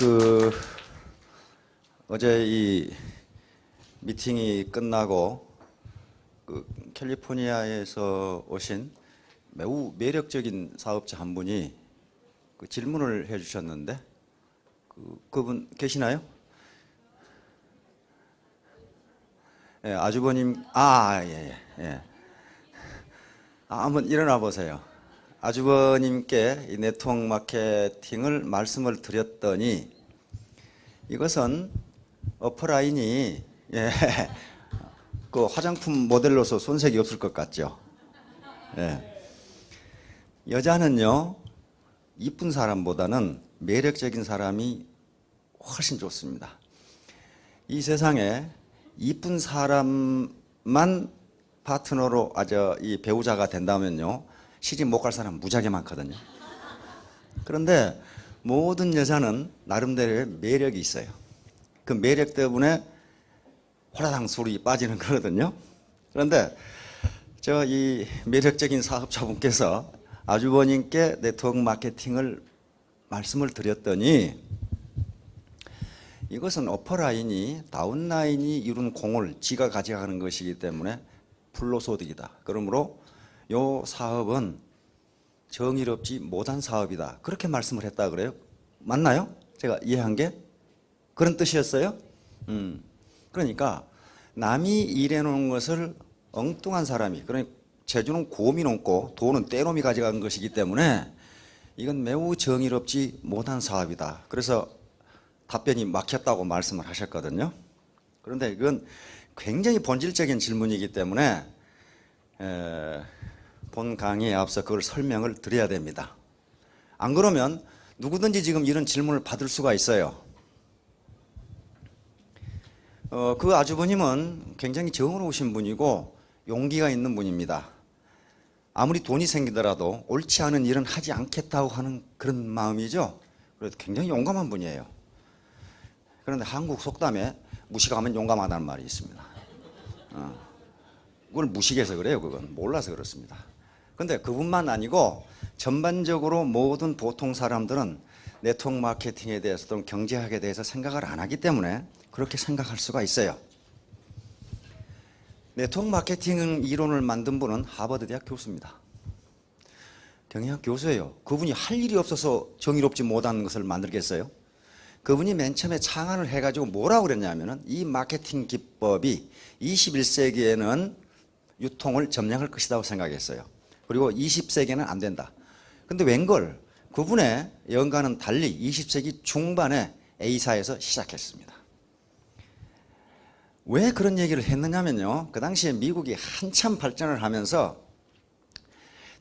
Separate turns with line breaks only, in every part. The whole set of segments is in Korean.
그 어제 이 미팅이 끝나고 그 캘리포니아에서 오신 매우 매력적인 사업자 한 분이 그 질문을 해주셨는데 그분 계시나요? 예, 아주버님, 예. 한번 일어나 보세요. 아주버님께 이 네트워크 마케팅을 말씀을 드렸더니 이것은 어플라인이 그 화장품 모델로서 손색이 없을 것 같죠. 예. 여자는요, 이쁜 사람보다는 매력적인 사람이 훨씬 좋습니다. 이 세상에 이쁜 사람만 파트너로 이 배우자가 된다면요, 시집 못 갈 사람 무지하게 많거든요. 그런데 모든 여자는 나름대로의 매력이 있어요. 그 매력 때문에 호라당 술이 빠지는 거거든요. 그런데 이 매력적인 사업자분께서 아주버님께 네트워크 마케팅을 말씀을 드렸더니 이것은 어퍼라인이 다운라인이 이룬 공을 지가 가져가는 것이기 때문에 불로소득이다. 그러므로 이 사업은 정의롭지 못한 사업이다. 그렇게 말씀을 했다 그래요. 맞나요? 제가 이해한 게 그런 뜻이었어요. 그러니까 남이 일해놓은 것을 엉뚱한 사람이, 그러니까 재주는 곰이 넘고 돈은 떼놈이 가져간 것이기 때문에 이건 매우 정의롭지 못한 사업이다. 그래서 답변이 막혔다고 말씀을 하셨거든요. 그런데 이건 굉장히 본질적인 질문이기 때문에 본 강의에 앞서 그걸 설명을 드려야 됩니다. 안 그러면 누구든지 지금 이런 질문을 받을 수가 있어요. 그 아주버님은 굉장히 정의로우신 분이고 용기가 있는 분입니다. 아무리 돈이 생기더라도 옳지 않은 일은 하지 않겠다고 하는 그런 마음이죠. 그래서 굉장히 용감한 분이에요. 그런데 한국 속담에 무식하면 용감하다는 말이 있습니다. 그걸 무식해서 그래요. 그건 몰라서 그렇습니다. 그런데 그분만 아니고 전반적으로 모든 보통 사람들은 네트워크 마케팅에 대해서 또는 경제학에 대해서 생각을 안 하기 때문에 그렇게 생각할 수가 있어요. 네트워크 마케팅 이론을 만든 분은 하버드 대학 교수입니다. 경영학 교수예요. 그분이 할 일이 없어서 정의롭지 못한 것을 만들겠어요? 그분이 맨 처음에 창안을 해가지고 뭐라고 그랬냐면은 이 마케팅 기법이 21세기에는 유통을 점령할 것이라고 생각했어요. 그리고 20세기에는 안 된다. 근데 웬걸 그분의 연가는 달리 20세기 중반에 A사에서 시작했습니다. 왜 그런 얘기를 했느냐면요, 그 당시에 미국이 한참 발전을 하면서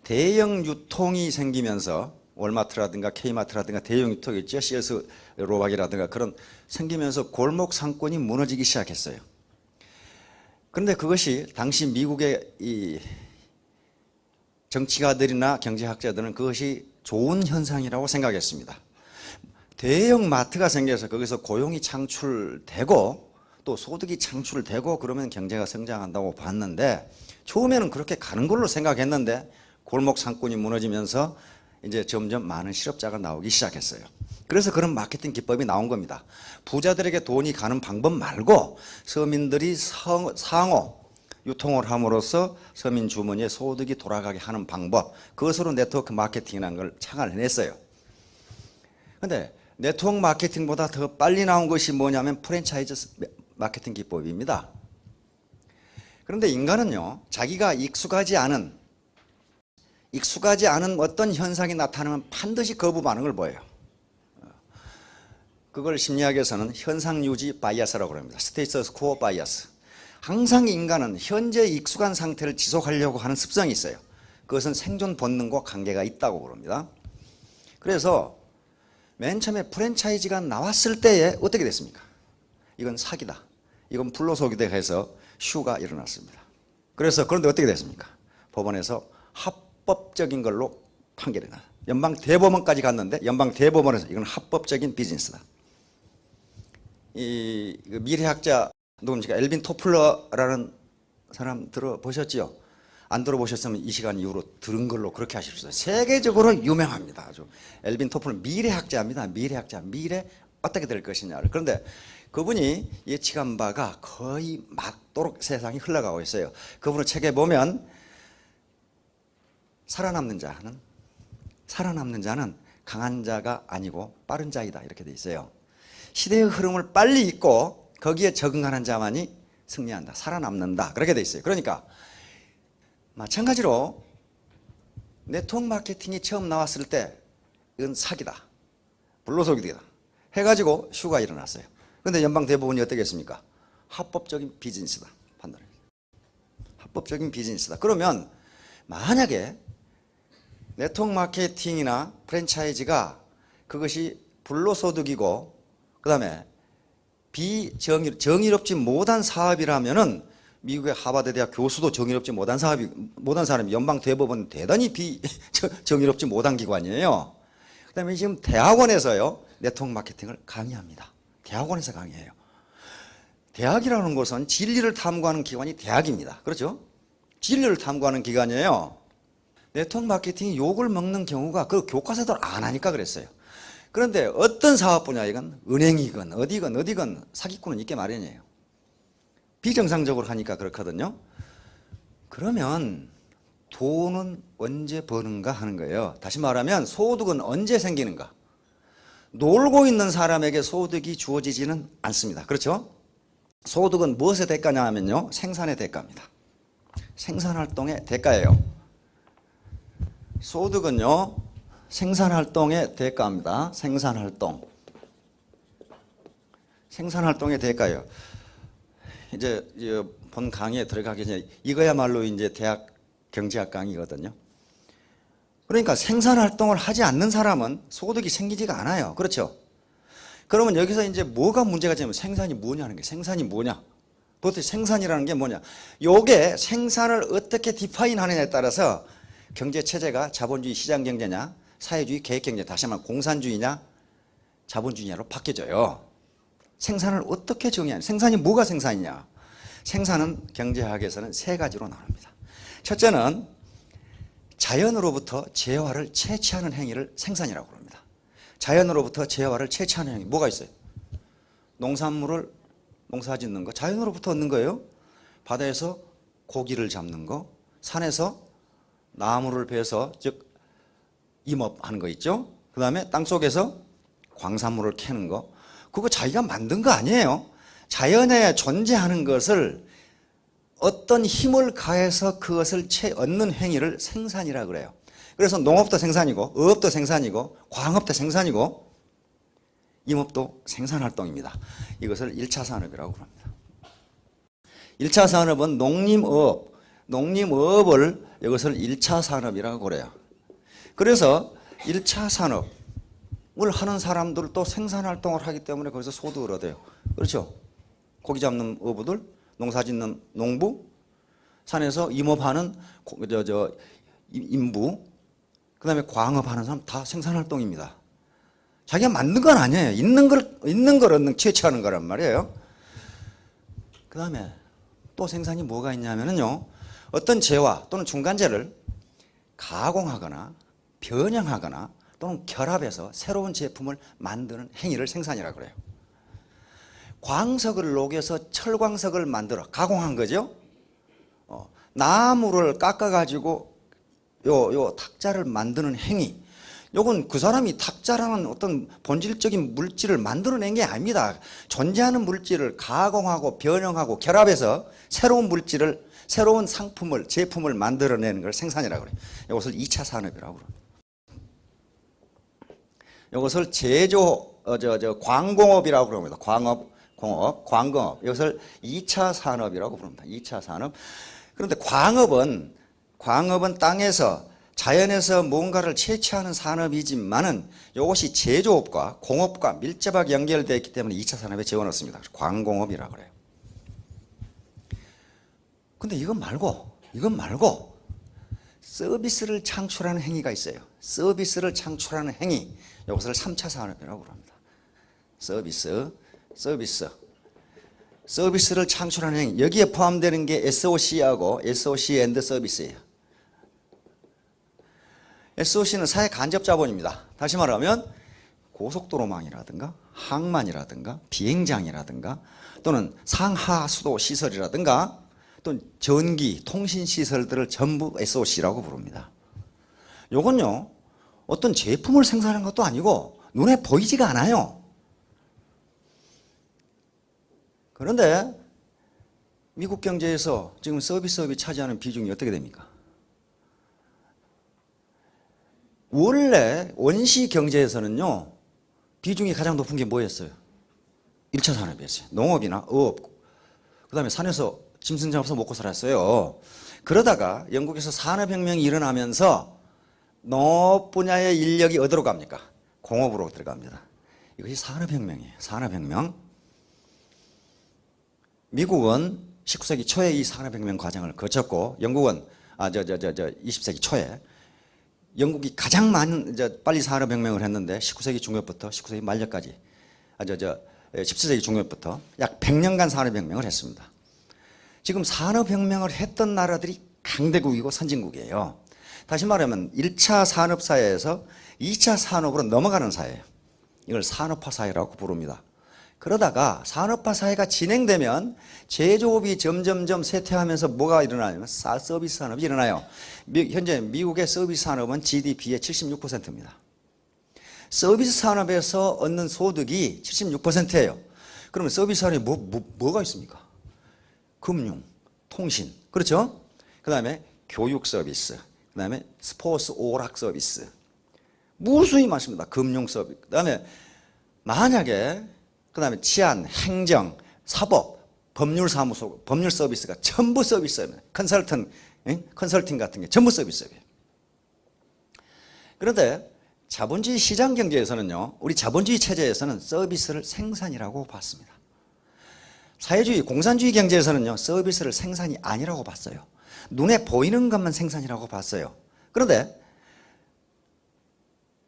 대형 유통이 생기면서 월마트라든가 K마트라든가 대형 유통이 있죠. CS 로박이라든가 그런 생기면서 골목 상권이 무너지기 시작했어요. 그런데 그것이 당시 미국의 이 정치가들이나 경제학자들은 그것이 좋은 현상이라고 생각했습니다. 대형 마트가 생겨서 거기서 고용이 창출되고 또 소득이 창출되고 그러면 경제가 성장한다고 봤는데 처음에는 그렇게 가는 걸로 생각했는데 골목 상권이 무너지면서 이제 점점 많은 실업자가 나오기 시작했어요. 그래서 그런 마케팅 기법이 나온 겁니다. 부자들에게 돈이 가는 방법 말고 서민들이 상호 유통을 함으로써 서민 주머니에 소득이 돌아가게 하는 방법, 그것으로 네트워크 마케팅이라는 걸 창안해냈어요. 그런데 네트워크 마케팅보다 더 빨리 나온 것이 뭐냐면 프랜차이즈 마케팅 기법입니다. 그런데 인간은요, 자기가 익숙하지 않은 어떤 현상이 나타나면 반드시 거부 반응을 보여요. 그걸 심리학에서는 현상 유지 바이어스라고 합니다. 스테이터스 코어 바이어스. 항상 인간은 현재 익숙한 상태를 지속하려고 하는 습성이 있어요. 그것은 생존 본능과 관계가 있다고 그럽니다. 그래서 맨 처음에 프랜차이즈가 나왔을 때에 어떻게 됐습니까? 이건 사기다. 이건 불로소기다 해서 슈가 일어났습니다. 그래서 그런데 어떻게 됐습니까? 법원에서 합법적인 걸로 판결이 나요. 연방 대법원까지 갔는데 연방 대법원에서 이건 합법적인 비즈니스다. 이 미래학자 누굽니까? 엘빈 토플러라는 사람 들어보셨죠? 안 들어보셨으면 이 시간 이후로 들은 걸로 그렇게 하십시오. 세계적으로 유명합니다. 아주 엘빈 토플러 미래학자입니다. 미래학자, 미래 어떻게 될 것이냐를. 그런데 그분이 예측한 바가 거의 맞도록 세상이 흘러가고 있어요. 그분의 책에 보면 살아남는 자는 강한 자가 아니고 빠른 자이다 이렇게 돼 있어요. 시대의 흐름을 빨리 읽고 거기에 적응하는 자만이 승리한다, 살아남는다 그렇게 돼 있어요. 그러니까 마찬가지로 네트워크 마케팅이 처음 나왔을 때 이건 사기다, 불로소득이다 해가지고 슈가 일어났어요. 그런데 연방대법원이 어떻게 했습니까? 합법적인 비즈니스다 판단했어요. 합법적인 비즈니스다. 그러면 만약에 네트워크 마케팅이나 프랜차이즈가 그것이 불로소득이고 그 다음에 정의롭지 못한 사업이라면은 미국의 하버드 대학 교수도 정의롭지 못한 사람이 연방대법원 대단히 정의롭지 못한 기관이에요. 그 다음에 지금 대학원에서요 네트워크 마케팅을 강의합니다. 대학원에서 강의해요. 대학이라는 것은 진리를 탐구하는 기관이 대학입니다. 그렇죠? 진리를 탐구하는 기관이에요. 네트워크 마케팅이 욕을 먹는 경우가 그 교과서들 안 하니까 그랬어요. 그런데 어떤 사업 분야이건 은행이건 어디건 사기꾼은 있게 마련이에요. 비정상적으로 하니까 그렇거든요. 그러면 돈은 언제 버는가 하는 거예요. 다시 말하면 소득은 언제 생기는가. 놀고 있는 사람에게 소득이 주어지지는 않습니다. 그렇죠? 소득은 무엇의 대가냐 하면요 생산의 대가입니다. 생산활동의 대가예요. 소득은요 생산활동의 대가입니다. 생산활동의 대가예요. 이제 본 강의에 들어가기 전에 이거야말로 이제 대학 경제학 강의거든요. 그러니까 생산활동을 하지 않는 사람은 소득이 생기지가 않아요. 그렇죠? 그러면 여기서 이제 뭐가 문제가 되냐면 생산이 뭐냐는 게, 생산이 뭐냐? 도대체 생산이라는 게 뭐냐? 요게 생산을 어떻게 디파인 하느냐에 따라서 경제 체제가 자본주의 시장 경제냐, 사회주의 계획 경제, 다시 말하면 공산주의냐, 자본주의냐로 바뀌어져요. 생산을 어떻게 정의하냐? 생산이 뭐가 생산이냐? 생산은 경제학에서는 세 가지로 나눕니다. 첫째는 자연으로부터 재화를 채취하는 행위를 생산이라고 합니다. 자연으로부터 재화를 채취하는 행위 뭐가 있어요? 농산물을 농사짓는 거 자연으로부터 얻는 거예요. 바다에서 고기를 잡는 거, 산에서 나무를 베서 즉 임업하는 거 있죠. 그 다음에 땅속에서 광산물을 캐는 거, 그거 자기가 만든 거 아니에요. 자연에 존재하는 것을 어떤 힘을 가해서 그것을 얻는 행위를 생산이라 그래요. 그래서 농업도 생산이고 어업도 생산이고 광업도 생산이고 임업도 생산활동입니다. 이것을 1차 산업이라고 합니다. 1차 산업은 농림어업을 이것을 1차 산업이라고 그래요. 그래서 1차 산업을 하는 사람들도 생산활동을 하기 때문에 거기서 소득을 얻어요. 그렇죠? 고기 잡는 어부들, 농사 짓는 농부, 산에서 임업하는 인부, 그 다음에 광업하는 사람 다 생산활동입니다. 자기가 만든 건 아니에요. 있는 걸 얻는, 채취하는 거란 말이에요. 그 다음에 또 생산이 뭐가 있냐면요. 어떤 재화 또는 중간재를 가공하거나 변형하거나 또는 결합해서 새로운 제품을 만드는 행위를 생산이라고 그래요. 광석을 녹여서 철광석을 만들어 가공한 거죠. 나무를 깎아가지고 요 탁자를 만드는 행위, 요건 그 사람이 탁자라는 어떤 본질적인 물질을 만들어낸 게 아닙니다. 존재하는 물질을 가공하고 변형하고 결합해서 새로운 물질을, 새로운 상품을, 제품을 만들어내는 걸 생산이라고 그래요. 이것을 2차 산업이라고 그래요. 이것을 광공업이라고 그럽니다. 광공업. 이것을 2차 산업이라고 부릅니다. 2차 산업. 그런데 광업은 땅에서, 자연에서 뭔가를 채취하는 산업이지만은 이것이 제조업과 공업과 밀접하게 연결되어 있기 때문에 2차 산업에 집어넣습니다. 광공업이라고 그래요. 근데 이건 말고 서비스를 창출하는 행위가 있어요. 서비스를 창출하는 행위. 이것을 3차 산업이라고 합니다. 서비스를 창출하는 행위. 여기에 포함되는 게 SOC하고 SOC 앤드 서비스예요. SOC는 사회 간접 자본입니다. 다시 말하면 고속도로망이라든가 항만이라든가 비행장이라든가 또는 상하수도 시설이라든가 또는 전기, 통신 시설들을 전부 SOC라고 부릅니다. 요건요, 어떤 제품을 생산하는 것도 아니고 눈에 보이지가 않아요. 그런데 미국 경제에서 지금 서비스업이 차지하는 비중이 어떻게 됩니까? 원래 원시 경제에서는요, 비중이 가장 높은 게 뭐였어요? 1차 산업이었어요. 농업이나 어업, 그 다음에 산에서 짐승 잡아서 먹고 살았어요. 그러다가 영국에서 산업혁명이 일어나면서 농업 분야의 인력이 어디로 갑니까? 공업으로 들어갑니다. 이것이 산업혁명이에요. 산업혁명. 미국은 19세기 초에 이 산업혁명 과정을 거쳤고, 영국은 20세기 초에 영국이 가장 많은 빨리 산업혁명을 했는데 19세기 중엽부터 19세기 말년까지 17세기 중엽부터 약 100년간 산업혁명을 했습니다. 지금 산업혁명을 했던 나라들이 강대국이고 선진국이에요. 다시 말하면 1차 산업사회에서 2차 산업으로 넘어가는 사회예요. 이걸 산업화 사회라고 부릅니다. 그러다가 산업화 사회가 진행되면 제조업이 점점점 쇠퇴하면서 뭐가 일어나냐면 서비스 산업이 일어나요. 현재 미국의 서비스 산업은 GDP의 76%입니다. 서비스 산업에서 얻는 소득이 76%예요. 그러면 서비스 산업에 뭐가 있습니까? 금융, 통신, 그렇죠? 그 다음에 교육 서비스, 그 다음에 스포츠 오락 서비스, 무수히 많습니다. 금융 서비스, 그 다음에 만약에 그 다음에 치안, 행정, 사법, 법률사무소, 법률 서비스가 전부 서비스입니다. 컨설팅 같은 게 전부 서비스예요. 그런데 자본주의 시장 경제에서는요, 우리 자본주의 체제에서는 서비스를 생산이라고 봤습니다. 사회주의, 공산주의 경제에서는요, 서비스를 생산이 아니라고 봤어요. 눈에 보이는 것만 생산이라고 봤어요. 그런데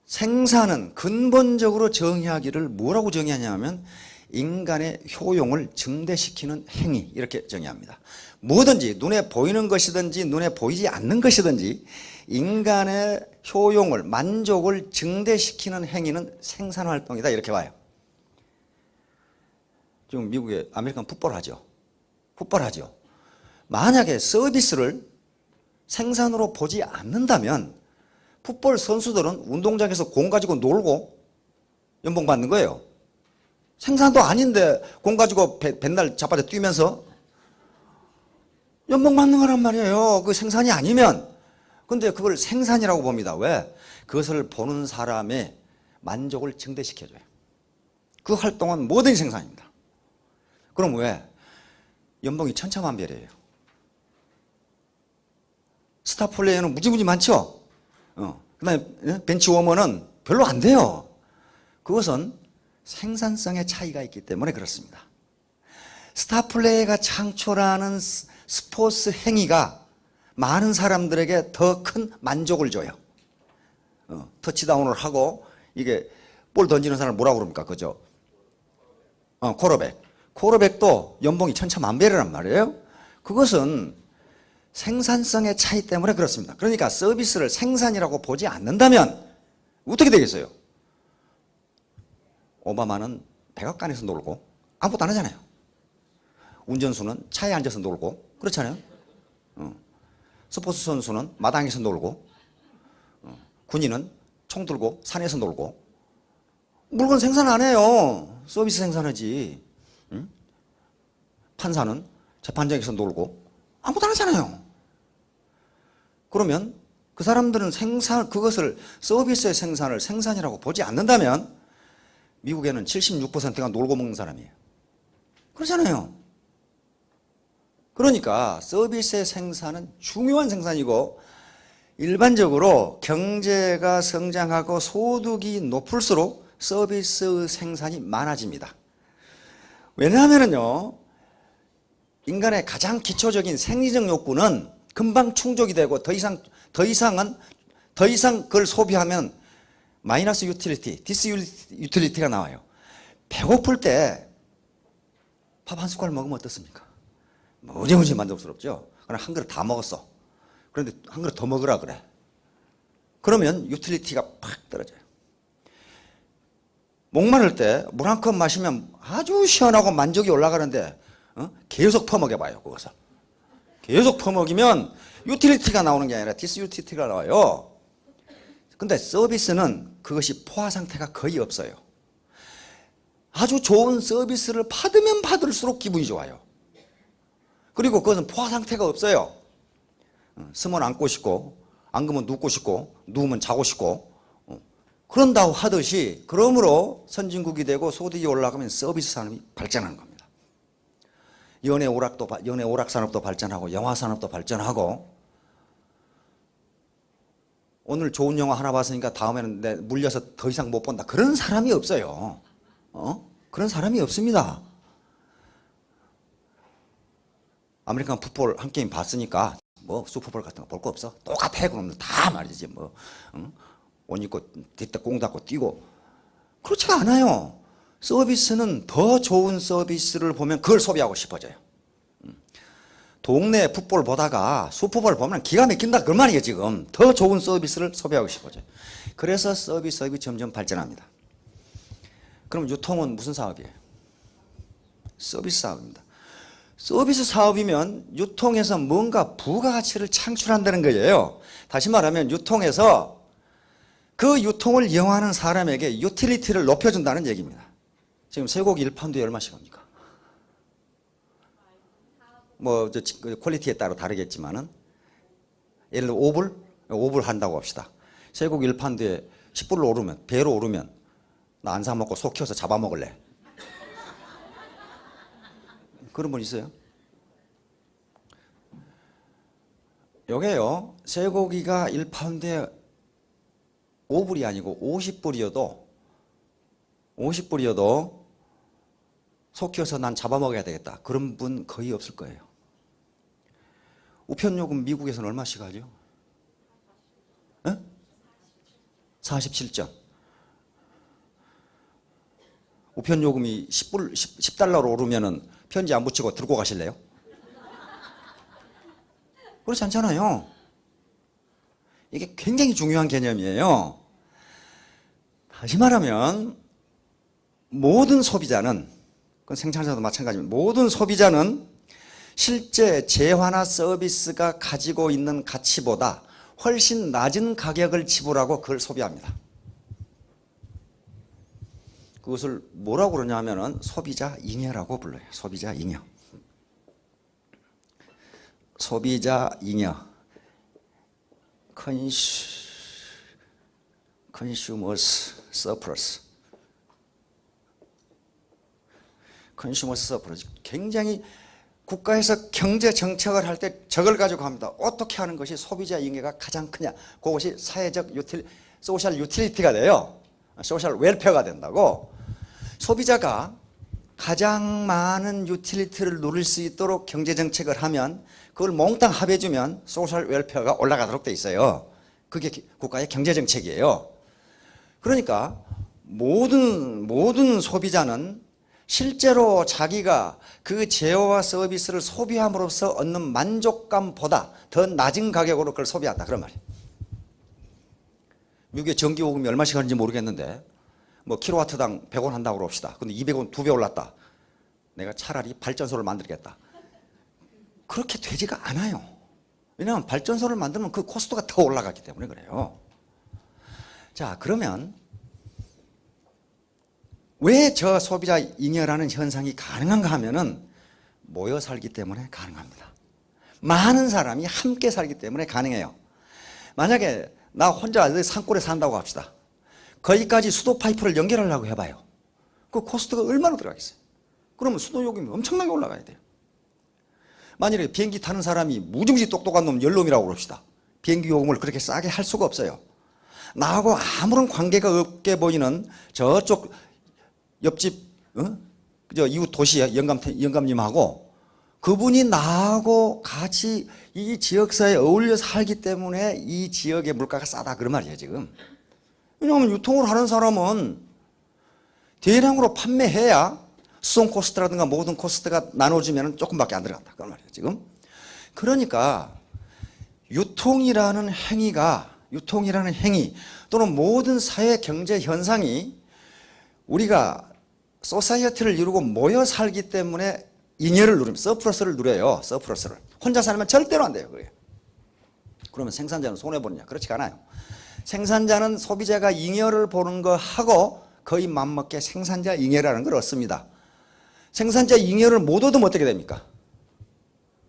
생산은 근본적으로 정의하기를 뭐라고 정의하냐면 인간의 효용을 증대시키는 행위, 이렇게 정의합니다. 뭐든지 눈에 보이는 것이든지 눈에 보이지 않는 것이든지 인간의 효용을, 만족을 증대시키는 행위는 생산활동이다, 이렇게 봐요. 지금 미국에 아메리칸 풋볼 하죠. 만약에 서비스를 생산으로 보지 않는다면 풋볼 선수들은 운동장에서 공 가지고 놀고 연봉 받는 거예요. 생산도 아닌데 공 가지고 맨날 자빠져 뛰면서 연봉 받는 거란 말이에요. 그 생산이 아니면. 근데 그걸 생산이라고 봅니다. 왜? 그것을 보는 사람의 만족을 증대시켜줘요. 그 활동은 뭐든지 생산입니다. 그럼 왜? 연봉이 천차만별이에요. 스타 플레이어는 무지무지 많죠? 그 다음에 벤치워머는 별로 안 돼요. 그것은 생산성의 차이가 있기 때문에 그렇습니다. 스타 플레이어가 창출하는 스포츠 행위가 많은 사람들에게 더 큰 만족을 줘요. 터치다운을 하고 이게 볼 던지는 사람을 뭐라고 그럽니까? 그죠? 코러백도 연봉이 천차만별이란 말이에요. 그것은 생산성의 차이 때문에 그렇습니다. 그러니까 서비스를 생산이라고 보지 않는다면 어떻게 되겠어요? 오바마는 백악관에서 놀고 아무것도 안 하잖아요. 운전수는 차에 앉아서 놀고 그렇잖아요. 스포츠 선수는 마당에서 놀고 군인은 총 들고 산에서 놀고 물건 생산 안 해요. 서비스 생산하지. 판사는 재판장에서 놀고 아무것도 안 하잖아요. 그러면 그 사람들은 그것을 서비스의 생산을 생산이라고 보지 않는다면 미국에는 76%가 놀고 먹는 사람이에요. 그렇잖아요. 그러니까 서비스의 생산은 중요한 생산이고 일반적으로 경제가 성장하고 소득이 높을수록 서비스 생산이 많아집니다. 왜냐하면요, 인간의 가장 기초적인 생리적 욕구는 금방 충족이 되고 더 이상 그걸 소비하면 마이너스 유틸리티, 디스 유틸리티가 나와요. 배고플 때 밥 한 숟갈 먹으면 어떻습니까? 무지무지 만족스럽죠? 그럼 한 그릇 다 먹었어. 그런데 한 그릇 더 먹으라 그래. 그러면 유틸리티가 팍 떨어져요. 목마를 때 물 한 컵 마시면 아주 시원하고 만족이 올라가는데 계속 퍼먹여봐요. 그것을 계속 퍼먹이면 유틸리티가 나오는 게 아니라 디스유틸리티가 나와요. 근데 서비스는 그것이 포화 상태가 거의 없어요. 아주 좋은 서비스를 받으면 받을수록 기분이 좋아요. 그리고 그것은 포화 상태가 없어요. 쓰면 앉고 싶고, 앉으면 눕고 싶고, 누우면 자고 싶고, 그런다고 하듯이, 그러므로 선진국이 되고 소득이 올라가면 서비스 산업이 발전하는 겁니다. 연예 오락 산업도 발전하고, 영화 산업도 발전하고, 오늘 좋은 영화 하나 봤으니까 다음에는 내 물려서 더 이상 못 본다. 그런 사람이 없어요. 그런 사람이 없습니다. 아메리칸 풋볼 한 게임 봤으니까 뭐 슈퍼볼 같은 거 볼 거 없어? 똑같아. 그러면 다 말이지 뭐. 옷 입고 뒷대 꽁 닫고 뛰고. 그렇지가 않아요. 서비스는 더 좋은 서비스를 보면 그걸 소비하고 싶어져요. 동네 풋볼 보다가 슈퍼볼 보면 기가 막힌다 그 말이에요. 지금 더 좋은 서비스를 소비하고 싶어져요. 그래서 서비스 사업이 점점 발전합니다. 그럼 유통은 무슨 사업이에요? 서비스 사업입니다. 서비스 사업이면 유통에서 뭔가 부가가치를 창출한다는 거예요. 다시 말하면 유통에서 그 유통을 이용하는 사람에게 유틸리티를 높여준다는 얘기입니다. 지금 쇠고기 1파운드에 얼마씩 합니까? 뭐 퀄리티에 따라 다르겠지만은 예를 들어 5불? 5불 한다고 합시다. 쇠고기 1파운드에 10불로 오르면, 배로 오르면 나 안 사 먹고 속 키워서 잡아먹을래. 그런 분 있어요? 요게요, 쇠고기가 1파운드에 5불이 아니고 50불이어도 속 키워서 난 잡아먹어야 되겠다. 그런 분 거의 없을 거예요. 우편요금 미국에서는 얼마씩 하죠? 47전. 우편요금이 10달러로 오르면은 편지 안 붙이고 들고 가실래요? 그렇지 않잖아요. 이게 굉장히 중요한 개념이에요. 다시 말하면 모든 소비자는, 그건 생산자도 마찬가지입니다. 모든 소비자는 실제 재화나 서비스가 가지고 있는 가치보다 훨씬 낮은 가격을 지불하고 그걸 소비합니다. 그것을 뭐라고 그러냐 하면은 소비자 잉여라고 불러요. 소비자 잉여. 소비자 잉여. Consumers surplus. Consumers surplus. 굉장히 국가에서 경제 정책을 할 때 저걸 가지고 합니다. 어떻게 하는 것이 소비자 잉여가 가장 크냐. 그것이 사회적 소셜 유틸리티가 돼요. 소셜 웰페어가 된다고. 소비자가 가장 많은 유틸리티를 누릴 수 있도록 경제 정책을 하면 그걸 몽땅 합해주면 소셜 웰페어가 올라가도록 돼 있어요. 그게 국가의 경제 정책이에요. 그러니까 모든 소비자는 실제로 자기가 그 제어와 서비스를 소비함으로써 얻는 만족감보다 더 낮은 가격으로 그걸 소비한다. 그런 말이에요. 미국의 전기요금이 얼마씩 하는지 모르겠는데 뭐 킬로와트당 100원 한다고 그럽시다. 근데 200원 2배 올랐다. 내가 차라리 발전소를 만들겠다. 그렇게 되지가 않아요. 왜냐하면 발전소를 만들면 그 코스트가 더 올라가기 때문에 그래요. 자, 그러면 왜 저 소비자 잉여라는 현상이 가능한가 하면은 모여 살기 때문에 가능합니다. 많은 사람이 함께 살기 때문에 가능해요. 만약에 나 혼자 산골에 산다고 합시다. 거기까지 수도 파이프를 연결하려고 해봐요. 그 코스트가 얼마나 들어가겠어요? 그러면 수도 요금이 엄청나게 올라가야 돼요. 만일에 비행기 타는 사람이 무지무지 똑똑한 놈 열놈이라고 그럽시다. 비행기 요금을 그렇게 싸게 할 수가 없어요. 나하고 아무런 관계가 없게 보이는 저쪽 옆집 저 이웃 도시에 영감님하고 그분이 나하고 같이 이 지역사회에 어울려 살기 때문에 이 지역의 물가가 싸다 그런 말이에요 지금. 왜냐하면 유통을 하는 사람은 대량으로 판매해야 수송 코스트라든가 모든 코스트가 나눠주면 조금밖에 안 들어간다 그런 말이에요 지금. 그러니까 유통이라는 행위 또는 모든 사회 경제 현상이 우리가 소사이어티를 이루고 모여 살기 때문에 잉여를 누립니다. 서플러스를 누려요. 서플러스를. 혼자 살면 절대로 안 돼요. 그게. 그러면 생산자는 손해보느냐? 그렇지가 않아요. 생산자는 소비자가 잉여를 보는 거 하고 거의 맞먹게 생산자 잉여라는 걸 얻습니다. 생산자 잉여를 못 얻으면 어떻게 됩니까?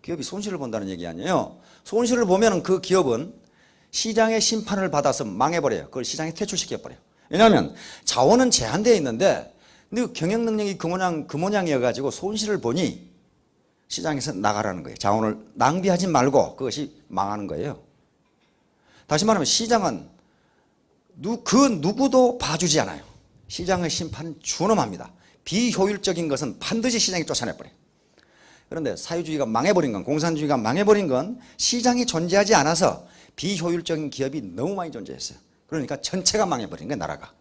기업이 손실을 본다는 얘기 아니에요. 손실을 보면 그 기업은 시장의 심판을 받아서 망해버려요. 그걸 시장에 퇴출시켜버려요. 왜냐하면 자원은 제한되어 있는데 근데 경영 능력이 그 모양이어가지고 손실을 보니 시장에서 나가라는 거예요. 자원을 낭비하지 말고 그것이 망하는 거예요. 다시 말하면 시장은 그 누구도 봐주지 않아요. 시장의 심판은 준엄합니다. 비효율적인 것은 반드시 시장이 쫓아내버려요. 그런데 사회주의가 망해버린 건, 공산주의가 망해버린 건 시장이 존재하지 않아서 비효율적인 기업이 너무 많이 존재했어요. 그러니까 전체가 망해버린 거예요, 나라가.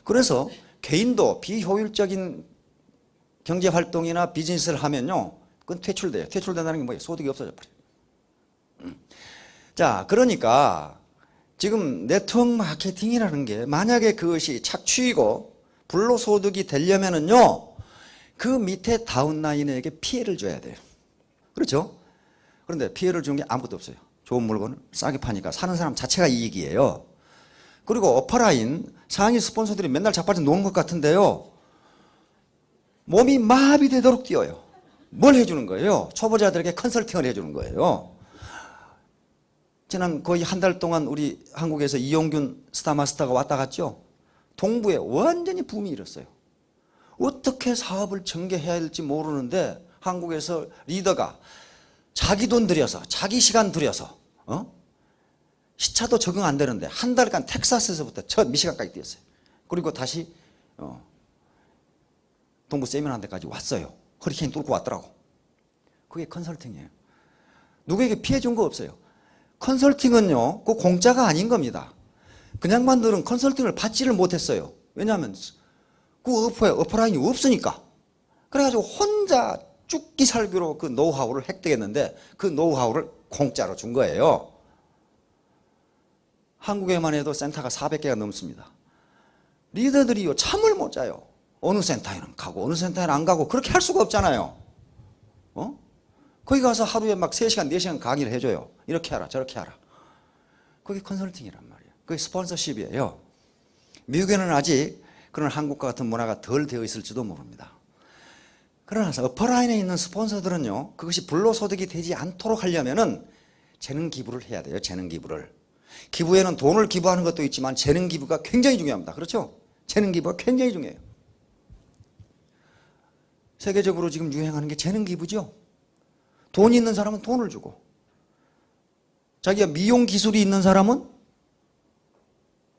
그래서 개인도 비효율적인 경제활동이나 비즈니스를 하면요, 그건 퇴출돼요. 퇴출된다는 게 뭐예요? 소득이 없어져 버려요. 자, 그러니까 지금 네트워크 마케팅이라는 게 만약에 그것이 착취이고 불로소득이 되려면은요, 그 밑에 다운라인에게 피해를 줘야 돼요. 그렇죠? 그런데 피해를 주는 게 아무것도 없어요. 좋은 물건을 싸게 파니까 사는 사람 자체가 이익이에요. 그리고 오프라인 상위 스폰서들이 맨날 자빠져 노는 것 같은데요, 몸이 마비되도록 뛰어요. 뭘 해주는 거예요? 초보자들에게 컨설팅을 해주는 거예요. 지난 거의 한 달 동안 우리 한국에서 이용균 스타마스터가 왔다 갔죠. 동부에 완전히 붐이 일었어요. 어떻게 사업을 전개해야 할지 모르는데 한국에서 리더가 자기 돈 들여서 자기 시간 들여서 시차도 적응 안 되는데 한 달간 텍사스에서부터 저 미시간까지 뛰었어요. 그리고 다시 동부 세미나한 데까지 왔어요. 허리케인 뚫고 왔더라고. 그게 컨설팅이에요. 누구에게 피해 준 거 없어요. 컨설팅은요, 그 공짜가 아닌 겁니다. 그냥 만들은 컨설팅을 받지를 못했어요. 왜냐하면 그 오프라인이 없으니까. 그래가지고 혼자 죽기 살기로 그 노하우를 획득했는데 그 노하우를 공짜로 준 거예요. 한국에만 해도 센터가 400개가 넘습니다. 리더들이요, 잠을 못 자요. 어느 센터에는 가고 어느 센터에는 안 가고 그렇게 할 수가 없잖아요. 거기 가서 하루에 막 3시간 4시간 강의를 해줘요. 이렇게 하라 저렇게 하라. 그게 컨설팅이란 말이에요. 그게 스폰서십이에요. 미국에는 아직 그런 한국과 같은 문화가 덜 되어 있을지도 모릅니다. 그러나 오프라인에 있는 스폰서들은요, 그것이 불로소득이 되지 않도록 하려면은 재능 기부를 해야 돼요. 재능 기부를. 기부에는 돈을 기부하는 것도 있지만 재능 기부가 굉장히 중요합니다. 그렇죠? 재능 기부가 굉장히 중요해요. 세계적으로 지금 유행하는 게 재능 기부죠. 돈이 있는 사람은 돈을 주고, 자기가 미용 기술이 있는 사람은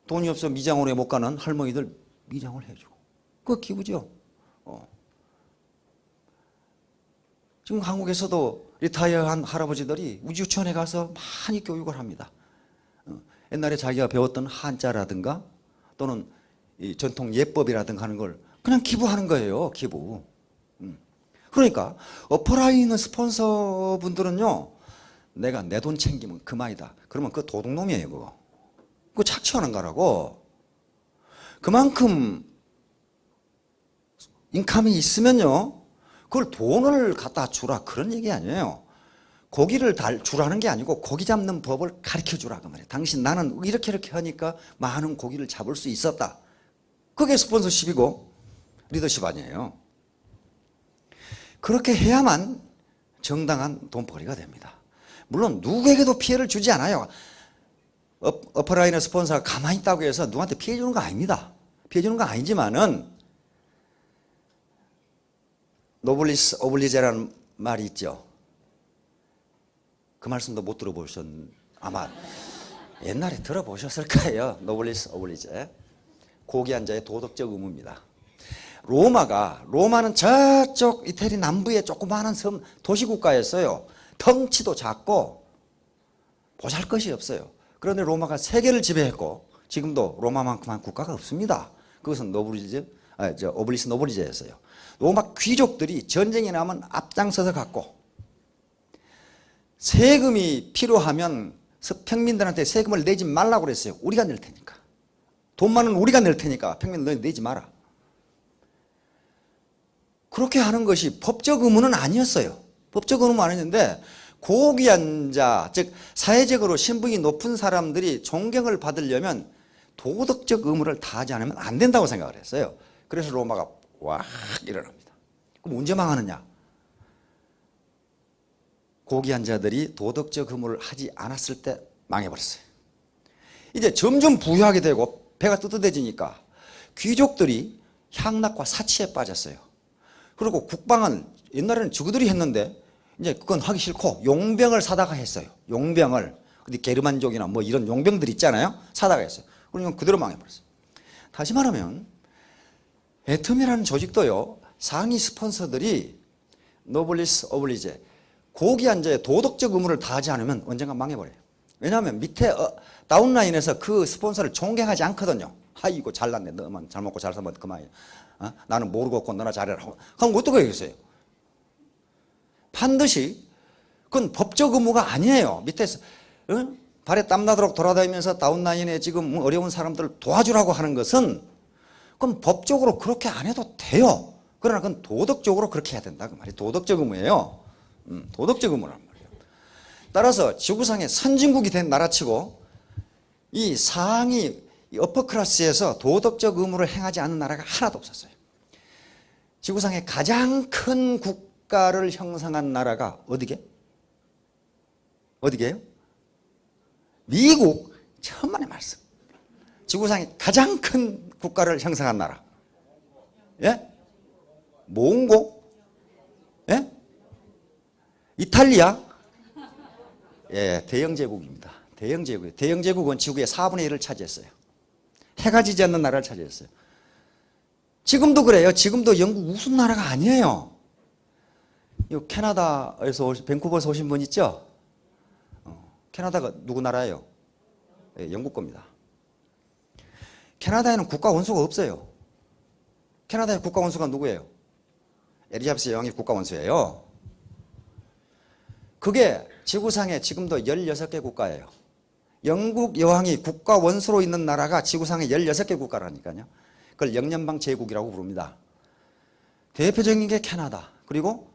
돈이 없어 미장원에 못 가는 할머니들 미장을 해주고, 그거 기부죠. 지금 한국에서도 리타이어한 할아버지들이 우주촌에 가서 많이 교육을 합니다. 옛날에 자기가 배웠던 한자라든가 또는 이 전통 예법이라든가 하는 걸 그냥 기부하는 거예요. 기부. 그러니까 오프라인에 있는 스폰서분들은요, 내가 내 돈 챙기면 그만이다. 그러면 그거 도둑놈이에요. 그거 착취하는 거라고. 그만큼 인컴이 있으면요, 그걸 돈을 갖다 주라 그런 얘기 아니에요. 고기를 주라는 게 아니고 고기 잡는 법을 가르쳐 주라 그 말이에요. 당신 나는 이렇게 하니까 많은 고기를 잡을 수 있었다. 그게 스폰서십이고 리더십 아니에요. 그렇게 해야만 정당한 돈벌이가 됩니다. 물론 누구에게도 피해를 주지 않아요. 오프라인의 스폰서가 가만히 있다고 해서 누구한테 피해 주는 거 아닙니다. 피해 주는 거 아니지만은 노블리스 오블리제라는 말이 있죠. 그 말씀도 못 아마 옛날에 들어보셨을 거예요. 노블리스 오블리제. 고귀한 자의 도덕적 의무입니다. 로마는 저쪽 이태리 남부의 조그마한 섬 도시국가였어요. 덩치도 작고 보잘것이 없어요. 그런데 로마가 세계를 지배했고 지금도 로마만큼한 국가가 없습니다. 그것은 오블리스 노블리제였어요. 로마 귀족들이 전쟁이 나면 앞장서서 갔고, 세금이 필요하면 평민들한테 세금을 내지 말라고 그랬어요. 우리가 낼 테니까. 돈만은 우리가 낼 테니까 평민 너희 내지 마라. 그렇게 하는 것이 법적 의무는 아니었어요. 법적 의무는 아니었는데 고귀한 자, 즉 사회적으로 신분이 높은 사람들이 존경을 받으려면 도덕적 의무를 다하지 않으면 안 된다고 생각을 했어요. 그래서 로마가 와 일어납니다. 그럼 언제 망하느냐? 고귀한 자들이 도덕적 의무를 하지 않았을 때 망해버렸어요. 이제 점점 부유하게 되고 배가 뜨뜻해지니까 귀족들이 향락과 사치에 빠졌어요. 그리고 국방은 옛날에는 저그들이 했는데 이제 그건 하기 싫고 용병을 사다가 했어요. 용병을. 근데 게르만족이나 뭐 이런 용병들 있잖아요. 사다가 했어요. 그러니까 그대로 망해버렸어요. 다시 말하면 애텀이라는 조직도요. 상위 스폰서들이 노블리스 오블리제 고귀한 자의 도덕적 의무를 다하지 않으면 언젠가 망해버려요. 왜냐하면 밑에 다운라인에서 그 스폰서를 존경하지 않거든요. 아이고 잘났네. 너만 잘 먹고 잘 살면 그만이야. 나는 모르고 없고 너나 잘해라. 그럼 어떻게 하겠어요? 반드시 그건 법적 의무가 아니에요. 밑에서 발에 땀나도록 돌아다니면서 다운라인에 지금 어려운 사람들을 도와주라고 하는 것은 그건 법적으로 그렇게 안 해도 돼요. 그러나 그건 도덕적으로 그렇게 해야 된다 그 말이에요. 도덕적 의무예요. 도덕적 의무란 말이에요. 따라서 지구상의 선진국이 된 나라치고 이 상위 어퍼클래스에서 도덕적 의무를 행하지 않는 나라가 하나도 없었어요. 지구상의 가장 큰 국가를 형성한 나라가 어디게? 어디게요? 미국. 천만의 말씀. 지구상의 가장 큰 국가를 형성한 나라. 예? 몽고? 예? 이탈리아? 예, 대영제국입니다. 대영제국. 대영제국은 지구의 4분의 1을 차지했어요. 해가 지지 않는 나라를 차지했어요. 지금도 그래요. 지금도 영국 우승 나라가 아니에요. 이 캐나다에서 밴쿠버에서 오신 분 있죠? 캐나다가 누구 나라예요? 예, 영국 겁니다. 캐나다에는 국가 원수가 없어요. 캐나다의 국가 원수가 누구예요? 엘리자베스 여왕이 국가 원수예요. 그게 지구상에 지금도 16개 국가예요. 영국 여왕이 국가 원수로 있는 나라가 지구상에 16개 국가라니까요. 그걸 영연방 제국이라고 부릅니다. 대표적인 게 캐나다, 그리고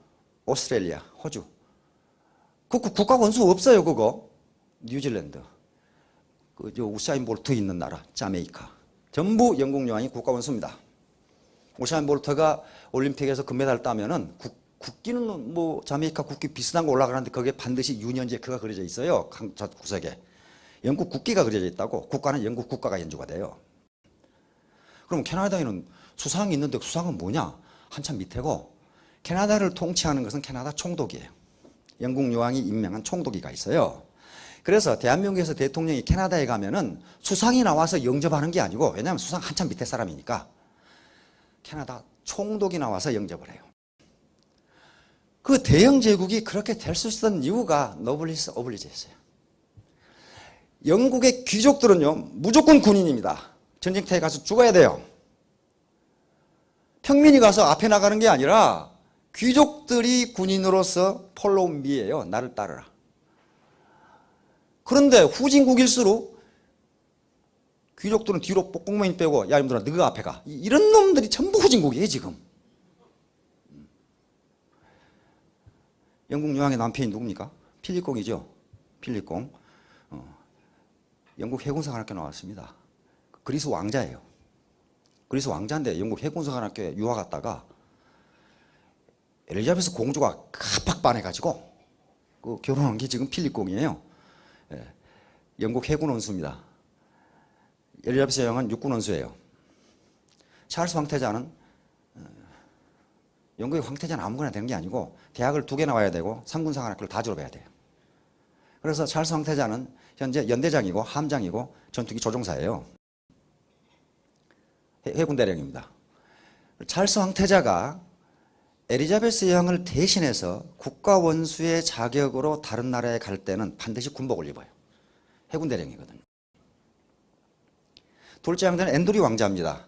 오스트레일리아, 호주. 그 국가 원수 없어요, 그거. 뉴질랜드, 우사인 볼트 있는 나라, 자메이카. 전부 영국 여왕이 국가 원수입니다. 우사인 볼트가 올림픽에서 금메달 따면은 국기는 뭐 자메이카 국기 비슷한 거 올라가는데 거기에 반드시 유니언 잭크가 그려져 있어요. 구석에. 영국 국기가 그려져 있다고. 국가는 영국 국가가 연주가 돼요. 그럼 캐나다에는 수상이 있는데 수상은 뭐냐? 한참 밑에고 캐나다를 통치하는 것은 캐나다 총독이에요. 영국 여왕이 임명한 총독이가 있어요. 그래서 대한민국에서 대통령이 캐나다에 가면은 수상이 나와서 영접하는 게 아니고 왜냐하면 수상 한참 밑에 사람이니까 캐나다 총독이 나와서 영접을 해요. 그 대영 제국이 그렇게 될 수 있었던 이유가 노블리스 오블리제였어요. 영국의 귀족들은요 무조건 군인입니다. 전쟁터에 가서 죽어야 돼요. 평민이 가서 앞에 나가는 게 아니라 귀족들이 군인으로서 폴로우 미예요. 나를 따르라. 그런데 후진국일수록 귀족들은 뒤로 뽕뽕맨 빼고 야 이놈들아 너가 앞에 가. 이런 놈들이 전부 후진국이에요 지금. 영국 여왕의 남편이 누굽니까? 필립공이죠. 필립공. 영국 해군사관학교 나왔습니다. 그리스 왕자예요. 그리스 왕자인데 영국 해군사관학교에 유학 갔다가 엘리자베스 공주가 깜빡 반해가지고 그 결혼한 게 지금 필립공이에요. 예, 영국 해군 원수입니다. 엘리자베스 여왕은 육군 원수예요. 찰스 황태자는 영국의 황태자는 아무거나 되는 게 아니고 대학을 2개 나와야 되고 상군사관학교를 다 졸업해야 돼요. 그래서 찰스 황태자는 현재 연대장이고 함장이고 전투기 조종사예요. 해군 대령입니다. 찰스 황태자가 엘리자베스 여왕을 대신해서 국가 원수의 자격으로 다른 나라에 갈 때는 반드시 군복을 입어요. 해군 대령이거든요. 둘째 왕자는 앤드류 왕자입니다.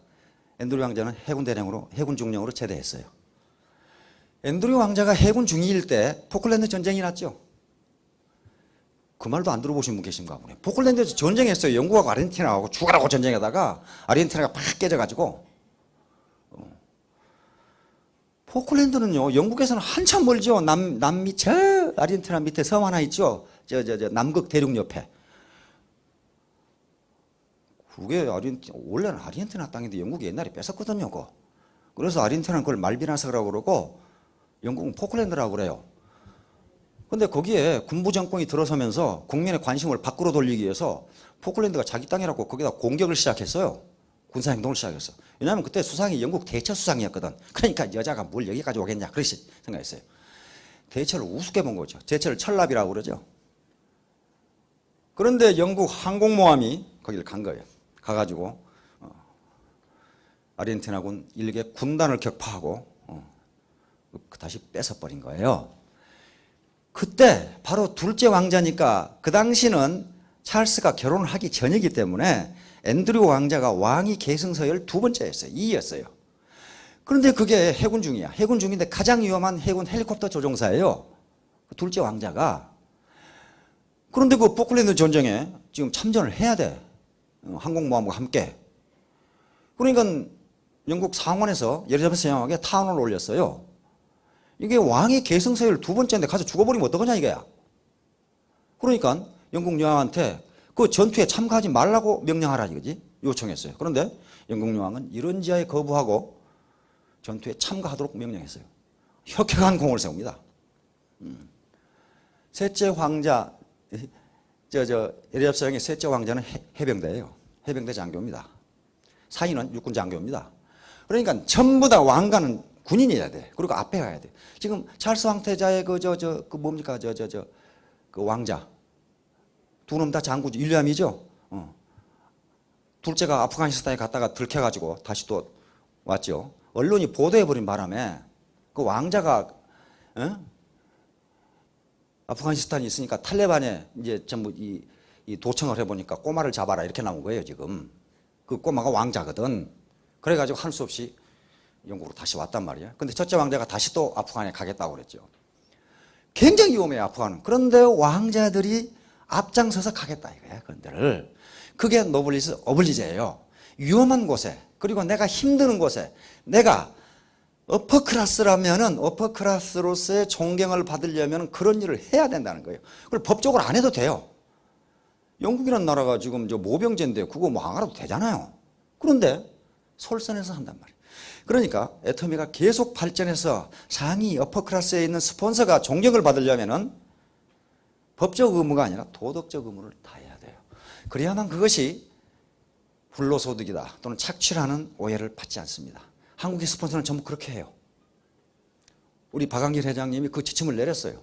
앤드류 왕자는 해군 대령으로 해군 중령으로 제대했어요. 앤드류 왕자가 해군 중위일 때 포클랜드 전쟁이 났죠. 그 말도 안 들어보신 분 계신가 보네. 포클랜드에서 전쟁했어요. 영국하고 아르헨티나하고 죽어라고 전쟁하다가 아르헨티나가 팍 깨져가지고. 포클랜드는요, 영국에서는 한참 멀죠. 남미, 저 아르헨티나 밑에 섬 하나 있죠. 남극 대륙 옆에. 그게 원래는 아르헨티나 땅인데 영국이 옛날에 뺏었거든요. 그거. 그래서 아르헨티나는 그걸 말비나스라고 그러고 영국은 포클랜드라고 그래요. 근데 거기에 군부 정권이 들어서면서 국민의 관심을 밖으로 돌리기 위해서 포클랜드가 자기 땅이라고 거기다 공격을 시작했어요. 군사행동을 시작했어. 왜냐하면 그때 수상이 영국 대처 수상이었거든. 그러니까 여자가 뭘 여기까지 오겠냐 그렇게 생각했어요. 대처를 우습게 본 거죠. 대처를 철납이라고 그러죠. 그런데 영국 항공모함이 거기를 간 거예요. 가가지고 아르헨티나군 일개 군단을 격파하고 다시 뺏어버린 거예요. 그때 바로 둘째 왕자니까 그 당시는 찰스가 결혼을 하기 전이기 때문에 앤드류 왕자가 왕위 계승서열 두 번째였어요. 2위였어요. 그런데 그게 해군 중이야. 해군 중인데 가장 위험한 해군 헬리콥터 조종사예요. 둘째 왕자가. 그런데 그 포클랜드 전쟁에 지금 참전을 해야 돼. 항공모함과 함께. 그러니까 영국 상원에서 엘리자베스 여왕에게 탄원을 올렸어요. 이게 왕의 계승서열 두 번째인데 가서 죽어버리면 어떡하냐 이거야. 그러니까 영국 여왕한테 그 전투에 참가하지 말라고 명령하라 이거지. 요청했어요. 그런데 영국 여왕은 이런 지하에 거부하고 전투에 참가하도록 명령했어요. 혁혁한 공을 세웁니다. 셋째 왕자, 엘리자베스 여왕의 셋째 왕자는 해병대예요. 해병대 장교입니다. 사인은 육군 장교입니다. 그러니까 전부 다 왕가는 군인이어야 돼. 그리고 앞에 가야 돼. 지금 찰스 황태자의 그 왕자. 두 놈 다 장군이죠. 윌리엄이죠. 둘째가 아프가니스탄에 갔다가 들켜가지고 다시 또 왔죠. 언론이 보도해버린 바람에 그 왕자가, 아프가니스탄에 있으니까 탈레반에 이제 전부 이 도청을 해보니까 꼬마를 잡아라 이렇게 나온 거예요, 지금. 그 꼬마가 왕자거든. 그래가지고 할 수 없이 영국으로 다시 왔단 말이에요. 근데 첫째 왕자가 다시 또 아프간에 가겠다고 그랬죠. 굉장히 위험해요, 아프간은. 그런데 왕자들이 앞장서서 가겠다 이거야, 그런데를. 그게 노블리스 어블리제예요. 위험한 곳에, 그리고 내가 힘드는 곳에, 내가 어퍼클래스라면은 어퍼클래스로서의 존경을 받으려면 그런 일을 해야 된다는 거예요. 그걸 법적으로 안 해도 돼요. 영국이라는 나라가 지금 저 모병제인데 그거 뭐 안 알아도 되잖아요. 그런데 솔선해서 한단 말이에요. 그러니까 애터미가 계속 발전해서 상위 어퍼클래스에 있는 스폰서가 존경을 받으려면은 법적 의무가 아니라 도덕적 의무를 다해야 돼요. 그래야만 그것이 불로소득이다 또는 착취라는 오해를 받지 않습니다. 한국의 스폰서는 전부 그렇게 해요. 우리 박한길 회장님이 그 지침을 내렸어요.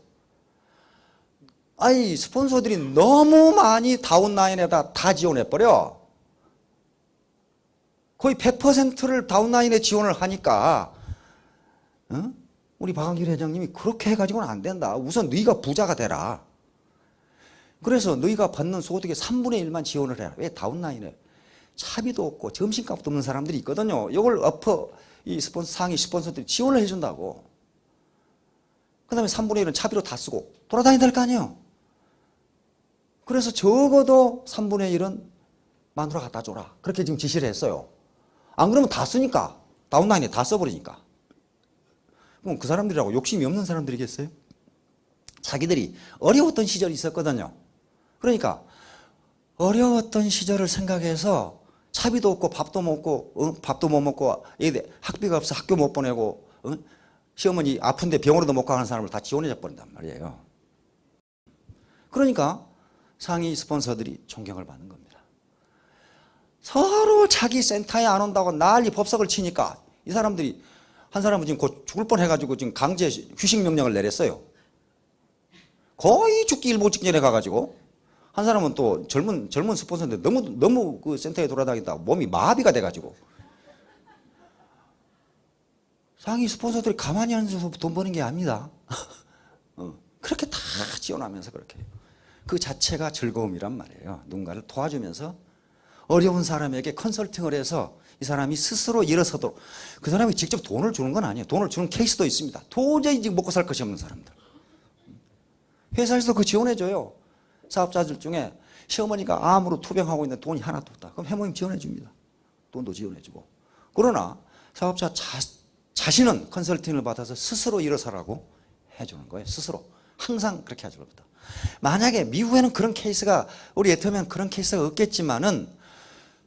아이 스폰서들이 너무 많이 다운라인에다 다 지원해버려. 거의 100%를 다운라인에 지원을 하니까 우리 박한길 회장님이 그렇게 해가지고는 안 된다. 우선 너희가 부자가 되라. 그래서 너희가 받는 소득의 3분의 1만 지원을 해라. 왜? 다운라인에 차비도 없고 점심값도 없는 사람들이 있거든요. 이걸 이 스폰서, 상위 스폰서들이 지원을 해준다고. 그 다음에 3분의 1은 차비로 다 쓰고 돌아다녀야 될 거 아니에요. 그래서 적어도 3분의 1은 마누라 갖다 줘라. 그렇게 지금 지시를 했어요. 안 그러면 다 쓰니까. 다운라인에 다 써버리니까. 그럼 그 사람들이라고 욕심이 없는 사람들이겠어요? 자기들이 어려웠던 시절이 있었거든요. 그러니까 어려웠던 시절을 생각해서 차비도 없고 밥도 먹고 밥도 못 먹고 학비가 없어 학교 못 보내고 시어머니 아픈데 병원에도 못 가는 사람을 다 지원해 버린단 말이에요. 그러니까 상위 스폰서들이 존경을 받는 겁니다. 서로 자기 센터에 안 온다고 난리 법석을 치니까 이 사람들이 한 사람은 지금 곧 죽을 뻔해가지고 지금 강제 휴식 명령을 내렸어요. 거의 죽기 일보 직전에 가가지고 한 사람은 또 젊은 스폰서인데 너무 그 센터에 돌아다니다 몸이 마비가 돼가지고 상위 스폰서들이 가만히 앉아서 돈 버는 게 아닙니다. 그렇게 다 지원하면서 그렇게 해요. 그 자체가 즐거움이란 말이에요. 누군가를 도와주면서 어려운 사람에게 컨설팅을 해서 이 사람이 스스로 일어서도록. 그 사람이 직접 돈을 주는 건 아니에요. 돈을 주는 케이스도 있습니다. 도저히 지금 먹고 살 것이 없는 사람들. 회사에서 그 지원해줘요. 사업자들 중에 시어머니가 암으로 투병하고 있는데 돈이 하나도 없다. 그럼 해모님 지원해 줍니다. 돈도 지원해 주고. 그러나 사업자 자신은 컨설팅을 받아서 스스로 일어서라고 해주는 거예요. 스스로. 항상 그렇게 해줄 겁니다. 만약에 미국에는 그런 케이스가, 우리 애터면 그런 케이스가 없겠지만은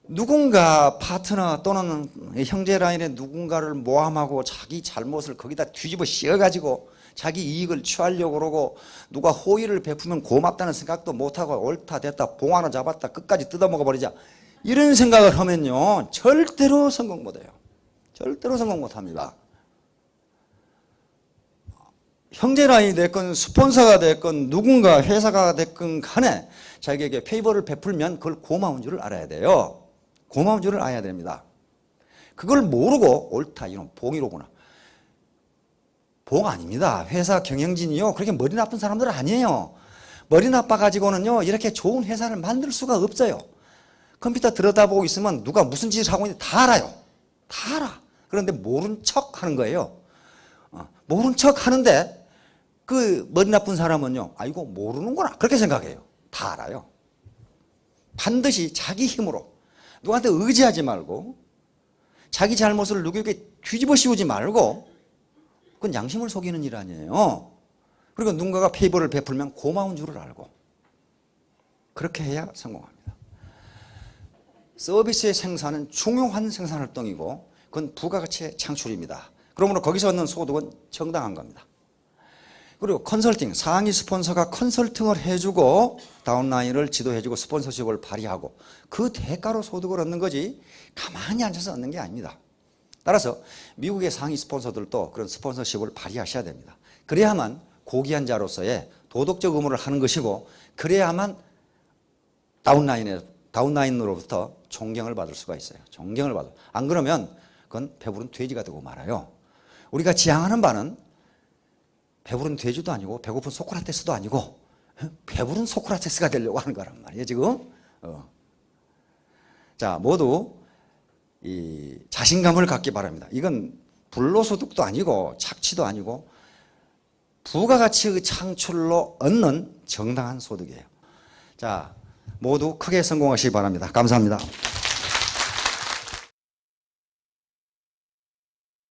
누군가 파트너 또는 형제 라인의 누군가를 모함하고 자기 잘못을 거기다 뒤집어 씌워가지고 자기 이익을 취하려고 그러고 누가 호의를 베푸면 고맙다는 생각도 못하고 옳다 됐다 봉 하나 잡았다 끝까지 뜯어먹어 버리자, 이런 생각을 하면요 절대로 성공 못해요. 절대로 성공 못합니다. 형제 라인이 됐건 스폰서가 됐건 누군가 회사가 됐건 간에 자기에게 페이버를 베풀면 그걸 고마운 줄을 알아야 돼요. 고마운 줄을 알아야 됩니다. 그걸 모르고 옳다 이런 봉이로구나. 봉 아닙니다. 회사 경영진이요 그렇게 머리 나쁜 사람들 아니에요. 머리 나빠 가지고는요 이렇게 좋은 회사를 만들 수가 없어요. 컴퓨터 들여다보고 있으면 누가 무슨 짓을 하고 있는지 다 알아요. 다 알아. 그런데 모른 척 하는 거예요. 모른 척 하는데 그 머리 나쁜 사람은요 아이고 모르는구나 그렇게 생각해요. 다 알아요. 반드시 자기 힘으로 누구한테 의지하지 말고 자기 잘못을 누구에게 뒤집어 씌우지 말고, 그건 양심을 속이는 일 아니에요. 그리고 누군가가 페이버를 베풀면 고마운 줄을 알고 그렇게 해야 성공합니다. 서비스의 생산은 중요한 생산활동이고 그건 부가가치의 창출입니다. 그러므로 거기서 얻는 소득은 정당한 겁니다. 그리고 컨설팅, 상위 스폰서가 컨설팅을 해주고 다운라인을 지도해주고 스폰서십을 발휘하고 그 대가로 소득을 얻는 거지 가만히 앉아서 얻는 게 아닙니다. 따라서 미국의 상위 스폰서들도 그런 스폰서십을 발휘하셔야 됩니다. 그래야만 고귀한 자로서의 도덕적 의무를 하는 것이고 그래야만 다운라인으로부터 존경을 받을 수가 있어요. 존경을 받을. 안 그러면 그건 배부른 돼지가 되고 말아요. 우리가 지향하는 바는 배부른 돼지도 아니고 배고픈 소크라테스도 아니고 배부른 소크라테스가 되려고 하는 거란 말이에요 지금. 자, 모두 이 자신감을 갖기 바랍니다. 이건 불로소득도 아니고 착취도 아니고 부가가치의 창출로 얻는 정당한 소득이에요. 자, 모두 크게 성공하시기 바랍니다. 감사합니다.